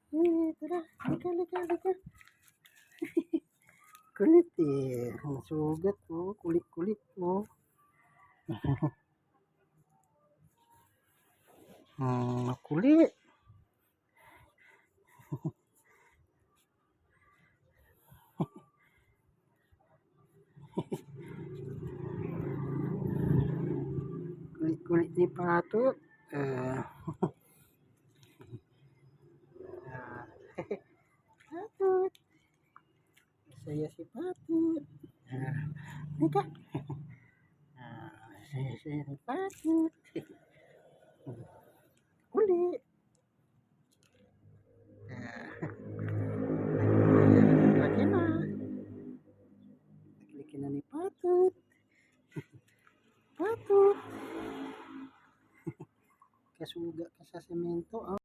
Tara, halika. Kulit eh. Ang sugat mo. Kulit-kulit mo. Kulit. Kulit-kulit ni Patot. Patot. Saya si Patot. Halika. Saya si Patot. Kulit. Laki na. Laki na ni Patot. Patot. Kasuga ka sa semento.